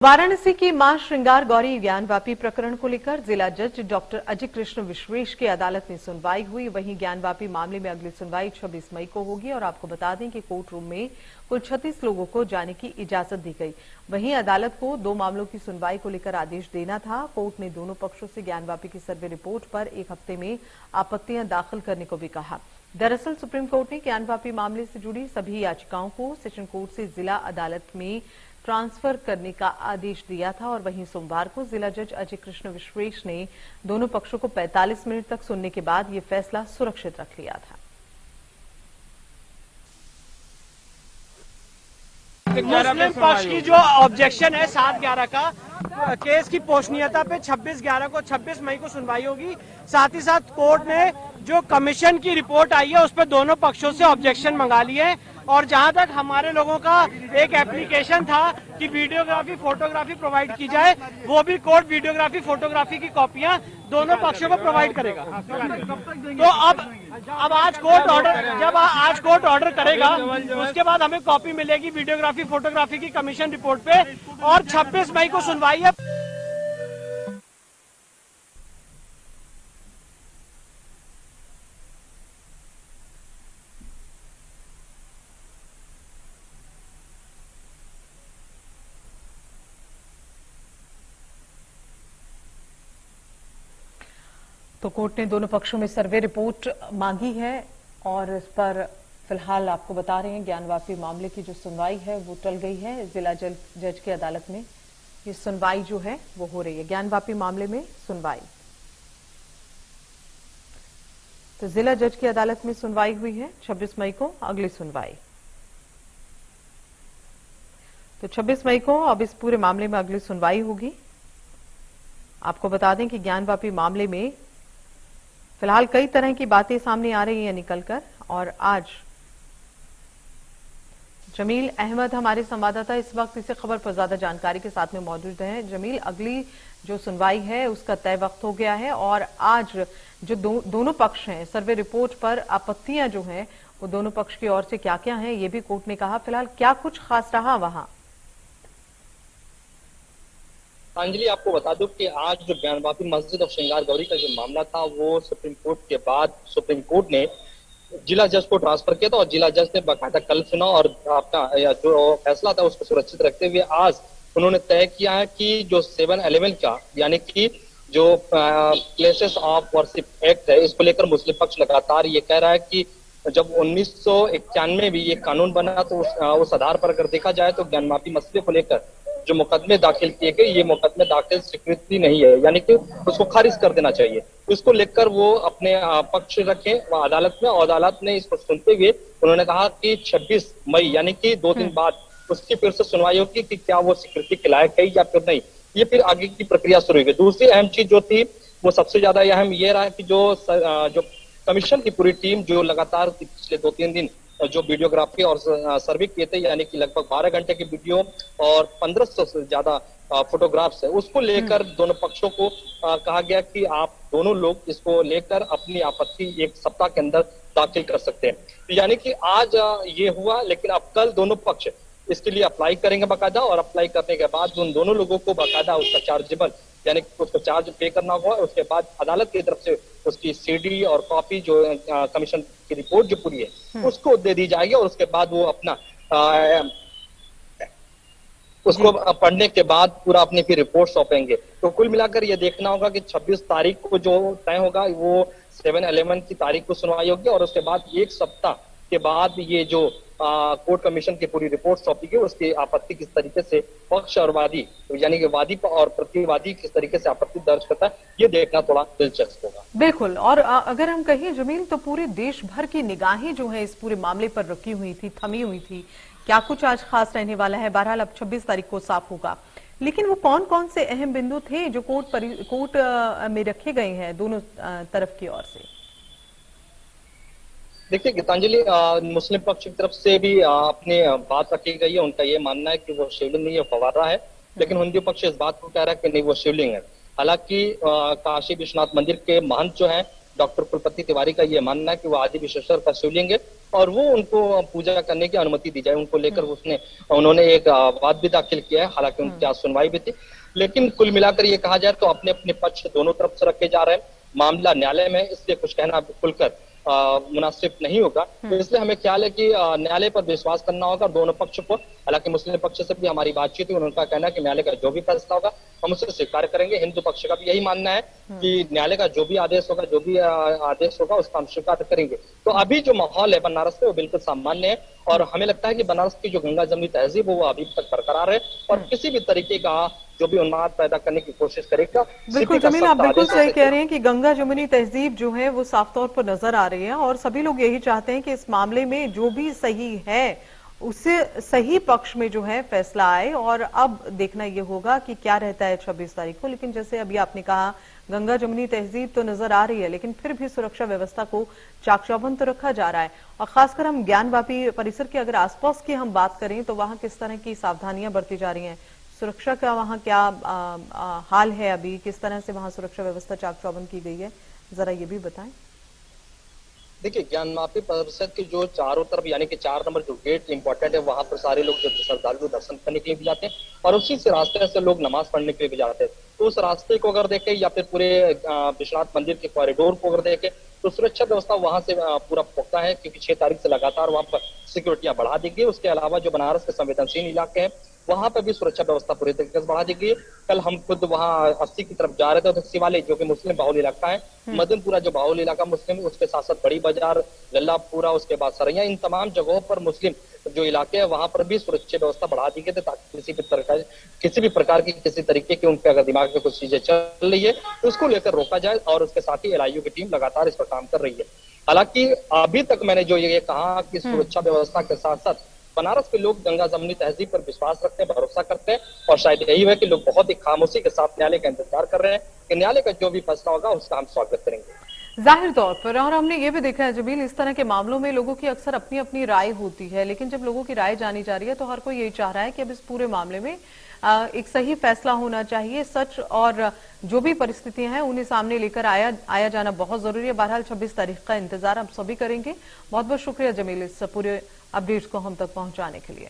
वाराणसी की मां श्रृंगार गौरी ज्ञानवापी प्रकरण को लेकर जिला जज डॉक्टर अजय कृष्ण विश्वेश की अदालत में सुनवाई हुई। वहीं ज्ञानवापी मामले में अगली सुनवाई 26 मई को होगी और आपको बता दें कि कोर्ट रूम में कुल 36 लोगों को जाने की इजाजत दी गई। वहीं अदालत को 2 मामलों की सुनवाई को लेकर आदेश देना था। कोर्ट ने दोनों पक्षों से ज्ञानवापी की सर्वे रिपोर्ट पर 1 हफ्ते में आपत्तियां दाखिल करने को भी कहा। दरअसल सुप्रीम कोर्ट ने ज्ञानवापी मामले से जुड़ी सभी याचिकाओं को सेशन कोर्ट से जिला अदालत में ट्रांसफर करने का आदेश दिया था और वहीं सोमवार को जिला जज अजय कृष्ण विश्वेश ने दोनों पक्षों को 45 मिनट तक सुनने के बाद ये फैसला सुरक्षित रख लिया था। मुस्लिम पक्ष की जो ऑब्जेक्शन है 7/11 का केस की पोषणीयता पे 26 मई को सुनवाई होगी। साथ ही साथ कोर्ट ने जो कमीशन की रिपोर्ट आई है उस पर दोनों पक्षों से ऑब्जेक्शन मंगा लिए है और जहां तक हमारे लोगों का एक एप्लीकेशन था कि वीडियोग्राफी फोटोग्राफी प्रोवाइड की जाए, वो भी कोर्ट वीडियोग्राफी फोटोग्राफी की कॉपियां दोनों पक्षों को प्रोवाइड करेगा। तो अब आज कोर्ट ऑर्डर करेगा उसके बाद हमें कॉपी मिलेगी वीडियोग्राफी फोटोग्राफी की कमीशन रिपोर्ट पे और 26 मई को सुनवाई है। तो कोर्ट ने दोनों पक्षों में सर्वे रिपोर्ट मांगी है और इस पर फिलहाल आपको बता रहे हैं ज्ञानवापी मामले की जो सुनवाई है वो टल गई है। जिला जज की अदालत में ये सुनवाई जो है वो हो रही है। ज्ञानवापी मामले में सुनवाई तो जिला जज की अदालत में सुनवाई हुई है। 26 मई को अगली सुनवाई। तो 26 मई को अब इस पूरे मामले में अगली सुनवाई होगी। आपको बता दें कि ज्ञानवापी मामले में फिलहाल कई तरह की बातें सामने आ रही हैं निकलकर और आज जमील अहमद हमारे संवाददाता इस वक्त इसी खबर पर ज्यादा जानकारी के साथ में मौजूद हैं। जमील, अगली जो सुनवाई है उसका तय वक्त हो गया है और आज जो दोनों पक्ष हैं सर्वे रिपोर्ट पर आपत्तियां जो हैं वो दोनों पक्ष की ओर से क्या क्या हैं ये भी कोर्ट ने कहा। फिलहाल क्या कुछ खास रहा वहां? अंजलि, आपको बता दूं कि आज जो ज्ञानवापी मस्जिद और श्रृंगार गौरी का जो मामला था वो सुप्रीम कोर्ट के बाद सुप्रीम कोर्ट ने जिला जज को ट्रांसफर किया था और जिला जज ने बाकायदा कल सुना और अपना जो फैसला था उसको सुरक्षित रखते हुए आज उन्होंने तय किया है कि जो 7/11 का यानी कि जो प्लेसेस ऑफ वर्शिप एक्ट है इसको लेकर मुस्लिम पक्ष लगातार ये कह रहा है कि जब 1991 में भी ये कानून बना तो उस आधार पर अगर देखा जाए तो ज्ञानवापी मसले को लेकर जो मुकदमे दाखिल किए गए ये मुकदमे दाखिल स्वीकृति नहीं है, यानी कि उसको खारिज कर देना चाहिए। इसको लेकर वो अपने पक्ष रखे अदालत में और अदालत ने इसको सुनते हुए उन्होंने कहा कि 26 मई यानी कि 2 दिन बाद उसकी फिर से सुनवाई होगी कि क्या वो स्वीकृति के लायक है या फिर नहीं। ये फिर आगे की प्रक्रिया शुरू हुई। दूसरी अहम चीज जो थी वो सबसे ज्यादा अहम ये रहा कि जो कमीशन की पूरी टीम जो लगातार पिछले 2-3 दिन जो वीडियोग्राफी और सर्वे किए थे यानी कि लगभग 12 घंटे की वीडियो और 1500 से ज्यादा फोटोग्राफ्स है उसको लेकर दोनों पक्षों को कहा गया कि आप दोनों लोग इसको लेकर अपनी आपत्ति 1 सप्ताह के अंदर दाखिल कर सकते हैं। तो यानी कि आज ये हुआ, लेकिन अब कल दोनों पक्ष इसके लिए अप्लाई करेंगे बाकायदा और अप्लाई करने के बाद उन दोनों लोगों को बाकायदा उसका चार्जेबल यानी कि उसको चार्ज पे करना होगा। उसके बाद अदालत की तरफ से उसकी सीडी और कॉपी जो कमीशन की रिपोर्ट जो पूरी है उसको दे दी जाएगी और उसके बाद वो अपना उसको पढ़ने के बाद पूरा अपनी फिर रिपोर्ट सौंपेंगे। तो कुल मिलाकर ये देखना होगा कि 26 तारीख को जो तय होगा वो 7/11 की तारीख को सुनवाई होगी और उसके बाद 1 सप्ताह के बाद ये जो कोर्ट कमीशन की पूरी रिपोर्ट सौंपी गई उसकी आपत्ति किस तरीके से पक्ष और वादी यानी कि वादी और प्रतिवादी किस तरीके से आपत्ति दर्ज करता है ये देखना थोड़ा दिलचस्प होगा। बिल्कुल। और अगर हम कहें जमील तो पूरे देश भर की निगाहें जो है इस पूरे मामले पर रखी हुई थी, थमी हुई थी। क्या कुछ आज खास रहने वाला है? बहरहाल अब 26 तारीख को साफ होगा, लेकिन वो कौन कौन से अहम बिंदु थे जो कोर्ट में रखे गए हैं दोनों तरफ की ओर से? देखिए गीतांजलि, मुस्लिम पक्ष की तरफ से भी अपनी बात रखी गई है। उनका ये मानना है कि वो शिवलिंग नहीं है, फवारा है, लेकिन हिंदू पक्ष इस बात को कह रहा है कि नहीं वो शिवलिंग है। हालांकि काशी विश्वनाथ मंदिर के महंत जो हैं डॉक्टर कुलपति तिवारी का ये मानना है कि वो आदि विश्वेश्वर का शिवलिंग है और वो उनको पूजा करने की अनुमति दी जाए। उनको लेकर उन्होंने एक वाद भी दाखिल किया है, हालांकि उनकी आज सुनवाई भी थी। लेकिन कुल मिलाकर ये कहा जाए तो अपने अपने पक्ष दोनों तरफ से रखे जा रहे हैं। मामला न्यायालय में, इसलिए कुछ कहना खुलकर मुनासिब नहीं होगा। तो इसलिए हमें ख्याल है कि न्यायालय पर विश्वास करना होगा दोनों पक्ष को। हालांकि मुस्लिम पक्ष से भी हमारी बातचीत हुई, उनका कहना है कि न्यायालय का जो भी फैसला होगा हम उसे स्वीकार करेंगे। हिंदू पक्ष का भी यही मानना है कि न्यायालय का जो भी आदेश होगा उसका हम स्वीकार करेंगे। तो अभी जो माहौल है बनारस में वो बिल्कुल सामान्य है और हमें लगता है कि बनारस की जो गंगा जमनी तहजीब है वो अभी तक बरकरार है और किसी भी तरीके का जो भी उन्माद पैदा करने की कोशिश करेगा। बिल्कुल जमील, आप बिल्कुल सही कह रहे हैं कि गंगा जमुनी तहजीब जो है वो साफ तौर पर नजर आ रही है और सभी लोग यही चाहते हैं कि इस मामले में जो भी सही है उससे सही पक्ष में जो है फैसला आए। और अब देखना ये होगा कि क्या रहता है 26 तारीख को। लेकिन जैसे अभी आपने कहा गंगा जमुनी तहजीब तो नजर आ रही है, लेकिन फिर भी सुरक्षा व्यवस्था को चाक चौबंद तो रखा जा रहा है। और खासकर हम ज्ञानवापी परिसर के अगर आसपास की हम बात करें तो वहां किस तरह की सावधानियां बरती जा रही हैं, सुरक्षा का वहां क्या हाल है, अभी किस तरह से वहां सुरक्षा व्यवस्था चाक चौबंद की गई है, जरा ये भी बताएं। देखिए, ज्ञानवापी परिषद के जो चारों तरफ यानी कि 4 नंबर जो गेट इंपॉर्टेंट है, वहां पर सारे लोग जो श्रद्धालु दर्शन करने के लिए भी जाते हैं और उसी से रास्ते से लोग नमाज पढ़ने के लिए भी जाते हैं। तो उस रास्ते को अगर देखें या फिर पूरे विश्वनाथ मंदिर के कॉरिडोर को अगर देखें तो सुरक्षा व्यवस्था वहां से पूरा पुख्ता है, क्योंकि 6 तारीख से लगातार वहां पर सिक्योरिटियां बढ़ा दी गई। उसके अलावा जो बनारस के संवेदनशील इलाके हैं वहां पर भी सुरक्षा व्यवस्था पूरी तरीके से बढ़ा दी गई। कल हम खुद वहां 80 की तरफ जा रहे थे तो शिवालय जो कि मुस्लिम बाहुल इलाका है, मदनपुरा जो बाहुल इलाका मुस्लिम, उसके साथ साथ बड़ी बाजार, लल्लापुरा, उसके बाद सरैया, इन तमाम जगहों पर मुस्लिम जो इलाके हैं वहां पर भी सुरक्षा व्यवस्था बढ़ा दी गई थी ताकि किसी भी प्रकार की किसी तरीके की उनके अगर दिमाग में कुछ चीजें चल रही है तो उसको लेकर रोका जाए। और उसके साथ ही LIU की टीम लगातार इस पर काम कर रही है। हालांकि अभी तक मैंने जो ये कहा कि सुरक्षा व्यवस्था के साथ साथ बनारस के लोग गंगा जमुनी तहजीब पर विश्वास रखते हैं, भरोसा करते हैं और शायद यही है कि लोग बहुत ही खामोशी के साथ न्यायालय का इंतजार कर रहे हैं कि न्यायालय का जो भी फैसला होगा उसका हम स्वागत करेंगे। जाहिर तौर पर, और हमने ये भी देखा है जमील, इस तरह के मामलों में लोगों की अक्सर अपनी अपनी राय होती है, लेकिन जब लोगों की राय जानी जा रही है तो हर कोई यही चाह रहा है कि अब इस पूरे मामले में एक सही फैसला होना चाहिए। सच और जो भी परिस्थितियां हैं उन्हें सामने लेकर आया जाना बहुत जरूरी है। बहरहाल 26 तारीख का इंतजार हम सभी करेंगे। बहुत बहुत शुक्रिया जमील इस पूरे अपडेट्स को हम तक पहुंचाने के लिए।